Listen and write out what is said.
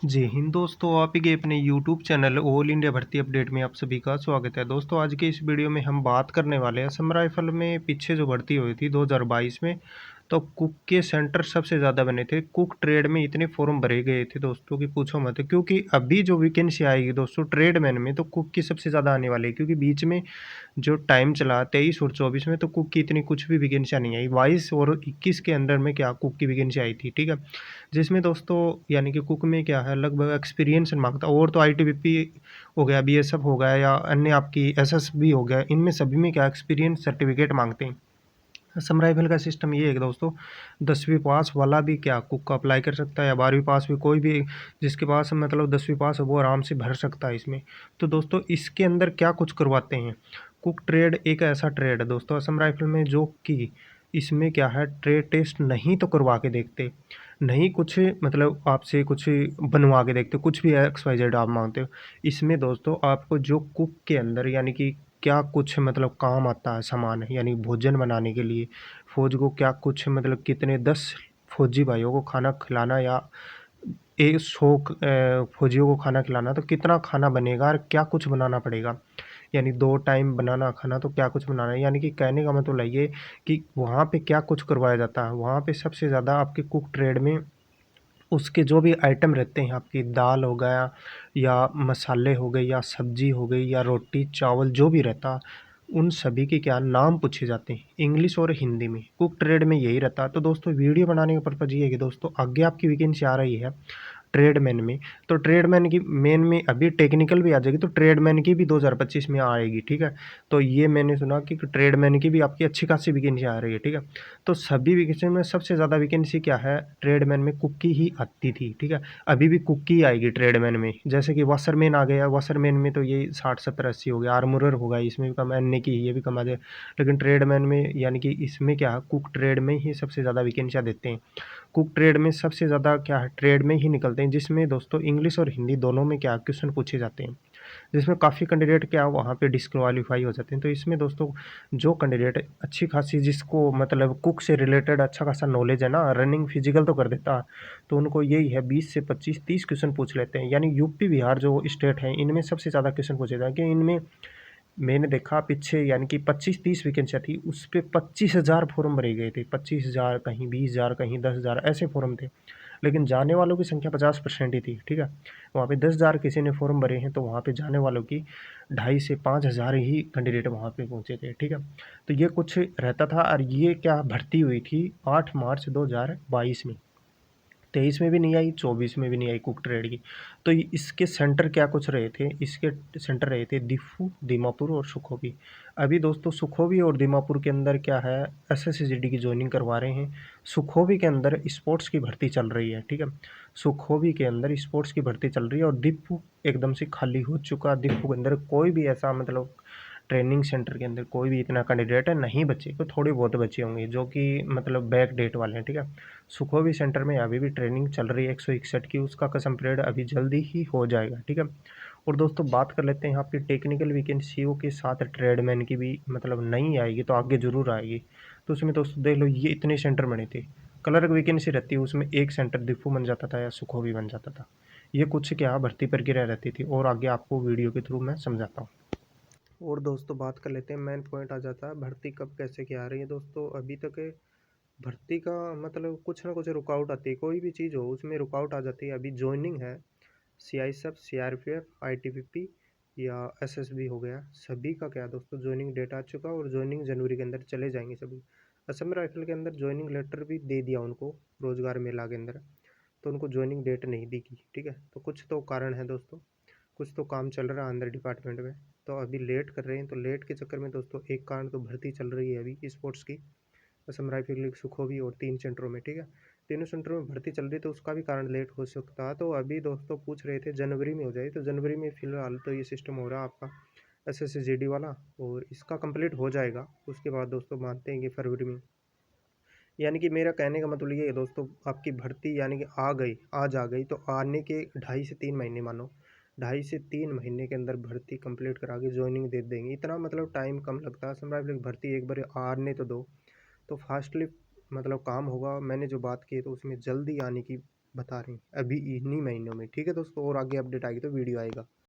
जी हिंद दोस्तों, आप ही के अपने यूट्यूब चैनल ऑल इंडिया भर्ती अपडेट में आप सभी का स्वागत है। दोस्तों आज के इस वीडियो में हम बात करने वाले हैं असम राइफल में पीछे जो भर्ती हुई थी 2022 में, तो कुक के सेंटर सबसे ज़्यादा बने थे। कुक ट्रेड में इतने फॉर्म भरे गए थे दोस्तों कि पूछो मत, क्योंकि अभी जो वैकेंसी आएगी दोस्तों ट्रेडमैन में तो कुक की सबसे ज़्यादा आने वाली है, क्योंकि बीच में जो टाइम चला 23 और 24 में तो कुक की इतनी कुछ भी वैकेंसियाँ नहीं आई। 22 और 21 के अंदर में क्या कुक की वैकेंसी आई थी, ठीक है। जिसमें दोस्तों यानी कि कुक में क्या है, लगभग एक्सपीरियंस मांगता, और तो आईटीबीपी हो गया, बीएसएफ हो गया या अन्य आपकी एसएसबी हो गया, इनमें सभी में क्या एक्सपीरियंस सर्टिफिकेट मांगते हैं। असम राइफल का सिस्टम ये है कि दोस्तों 10वीं पास वाला भी क्या कुक का अप्लाई कर सकता है, या 12वीं पास भी, कोई भी जिसके पास मतलब 10वीं पास है वो आराम से भर सकता है इसमें। तो दोस्तों इसके अंदर क्या कुछ करवाते हैं। कुक ट्रेड एक ऐसा ट्रेड है दोस्तों असम राइफल में जो कि इसमें क्या है, ट्रेड टेस्ट नहीं तो करवा के देखते, नहीं कुछ मतलब आपसे कुछ बनवा के देखते, कुछ भी एक्स वाई जेड आप मांगते हो। इसमें दोस्तों आपको जो कुक के अंदर यानी कि क्या कुछ मतलब काम आता है सामान, यानी भोजन बनाने के लिए फौज को क्या कुछ मतलब कितने 10 फौजी भाइयों को खाना खिलाना, या 100 फौजियों को खाना खिलाना, तो कितना खाना बनेगा और क्या कुछ बनाना पड़ेगा। यानी 2 टाइम बनाना खाना तो क्या कुछ बनाना है, यानी कि कहने का मतलब ये कि वहाँ पे क्या कुछ करवाया जाता है। वहाँ पे सबसे ज़्यादा आपके कुक ट्रेड में उसके जो भी आइटम रहते हैं, आपकी दाल हो गया या मसाले हो गए या सब्जी हो गई या रोटी चावल जो भी रहता, उन सभी के क्या नाम पूछे जाते हैं इंग्लिश और हिंदी में। कुक ट्रेड में यही रहता है। तो दोस्तों वीडियो बनाने का पर्पज़ ये है कि दोस्तों आगे आपकी वैकेंसी आ रही है ट्रेडमैन में, तो ट्रेडमैन की मेन में अभी टेक्निकल भी आ जाएगी, तो ट्रेडमैन की भी 2025 में आएगी, ठीक है। तो ये मैंने सुना कि ट्रेडमैन की भी आपकी अच्छी खासी वैकेंसी आ रही है, ठीक है। तो सभी वैकेंसी में सबसे ज़्यादा वैकेंसी क्या है, ट्रेडमैन में कुक की ही आती थी, ठीक है। अभी भी कुक की आएगी ट्रेडमैन में, जैसे कि वाशरमैन आ गया, वाशरमैन में तो ये 60 70 80 हो गया, आर्मोरर होगा इसमें भी कम, एन की ये भी कम आ जाए। लेकिन ट्रेडमैन में यानी कि इसमें क्या है, कुक ट्रेड में ही सबसे ज़्यादा वैकेंसियाँ देते हैं। कुक ट्रेड में सबसे ज़्यादा क्या है, ट्रेड में ही निकलते हैं, जिसमें दोस्तों इंग्लिश और हिंदी दोनों में क्या क्वेश्चन पूछे जाते हैं, जिसमें काफ़ी कैंडिडेट क्या वहाँ पे डिस्क्वालीफाई हो जाते हैं। तो इसमें दोस्तों जो कैंडिडेट अच्छी खासी, जिसको मतलब कुक से रिलेटेड अच्छा खासा नॉलेज है ना, रनिंग फिजिकल तो कर देता है, तो उनको यही है 20 से 25 30 क्वेश्चन पूछ लेते हैं। यानी यूपी बिहार जो स्टेट है इनमें सबसे ज़्यादा क्वेश्चन पूछे जाते हैं, कि इनमें मैंने देखा पीछे यानी कि 25-30 वैकेंसियाँ थी, उस पे 25,000 फॉर्म भरे गए थे। 25,000 कहीं, 20,000 कहीं, 10,000 ऐसे फॉर्म थे। लेकिन जाने वालों की संख्या 50% ही थी, ठीक है। वहाँ पे 10,000 किसी ने फॉर्म भरे हैं, तो वहाँ पे जाने वालों की 2,500 से 5,000 ही कैंडिडेट वहाँ पे पहुँचे थे, ठीक है। तो ये कुछ रहता था, और ये क्या भर्ती हुई थी 8 मार्च 2022 में। 23 में भी नहीं आई, 24 में भी नहीं आई कुक ट्रेड की। तो इसके सेंटर क्या कुछ रहे थे, इसके सेंटर रहे थे दिफू, दीमापुर और सुखोबी। अभी दोस्तों सुखोबी और दीमापुर के अंदर क्या है, एसएससीजीडी की ज्वाइनिंग करवा रहे हैं। सुखोबी के अंदर स्पोर्ट्स की भर्ती चल रही है, ठीक है। सुखोबी के अंदर स्पोर्ट्स की भर्ती चल रही है, और दीपू एकदम से खाली हो चुका। दीपू के अंदर कोई भी ऐसा मतलब ट्रेनिंग सेंटर के अंदर कोई भी इतना कैंडिडेट है नहीं बचे, तो थोड़े बहुत बचे होंगे जो कि मतलब बैक डेट वाले हैं, ठीक है। सुखोबी सेंटर में अभी भी ट्रेनिंग चल रही है 161 की, उसका कसम पीरियड अभी जल्दी ही हो जाएगा, ठीक है। और दोस्तों बात कर लेते हैं यहाँ पे टेक्निकल वैकेंसियों के साथ ट्रेडमैन की भी, मतलब नहीं आएगी तो आगे जरूर आएगी। तो उसमें दोस्तों देख लो, ये इतने सेंटर बने थे। क्लर्क वैकेंसी रहती है, उसमें एक सेंटर दिफू बन जाता था या सुखोबी बन जाता था। ये कुछ क्या भर्ती प्रक्रिया रहती थी, और आगे आपको वीडियो के थ्रू मैं समझाता हूँ। और दोस्तों बात कर लेते हैं, मेन पॉइंट आ जाता है भर्ती कब कैसे क्या आ रही है। दोस्तों अभी तक भर्ती का मतलब कुछ ना कुछ रुकावट आती है, कोई भी चीज़ हो उसमें रुकावट आ जाती है। अभी जॉइनिंग है सीआईएसएफ, सीआरपीएफ, आईटीबीपी या एसएसबी हो गया, सभी का क्या दोस्तों जॉइनिंग डेट आ चुका, और जॉइनिंग जनवरी के अंदर चले जाएंगे सभी। असम राइफल के अंदर जॉइनिंग लेटर भी दे दिया उनको रोजगार मेला के अंदर, तो उनको जॉइनिंग डेट नहीं दी गई, ठीक है। तो कुछ तो कारण है दोस्तों, कुछ तो काम चल रहा है अंदर डिपार्टमेंट में, तो अभी लेट कर रहे हैं। तो लेट के चक्कर में दोस्तों एक कारण तो भर्ती चल रही है अभी स्पोर्ट्स की, असम राइफल लीग सुखोबी और 3 सेंटरों में, ठीक है। तीनों सेंटरों में भर्ती चल रही है, तो उसका भी कारण लेट हो सकता है। तो अभी दोस्तों पूछ रहे थे जनवरी में हो जाए, तो जनवरी में फिलहाल तो ये सिस्टम हो रहा है आपका एसएससीजीडी वाला, और इसका कंप्लीट हो जाएगा। उसके बाद दोस्तों मानते हैं कि फरवरी में, यानी कि मेरा कहने का मतलब ये है दोस्तों, आपकी भर्ती यानी कि आ गई, आज आ गई, तो आने के 2.5 से 3 महीने मानो, 2.5 से 3 महीने के अंदर भर्ती कंप्लीट करा के ज्वाइनिंग दे देंगे। इतना मतलब टाइम कम लगता है समझ, भर्ती एक बार आने तो दो, तो फास्टली मतलब काम होगा। मैंने जो बात की है तो उसमें जल्दी आने की बता रही हैं अभी इन्हीं महीनों में। ठीक है दोस्तों, और आगे अपडेट आएगी तो वीडियो आएगा।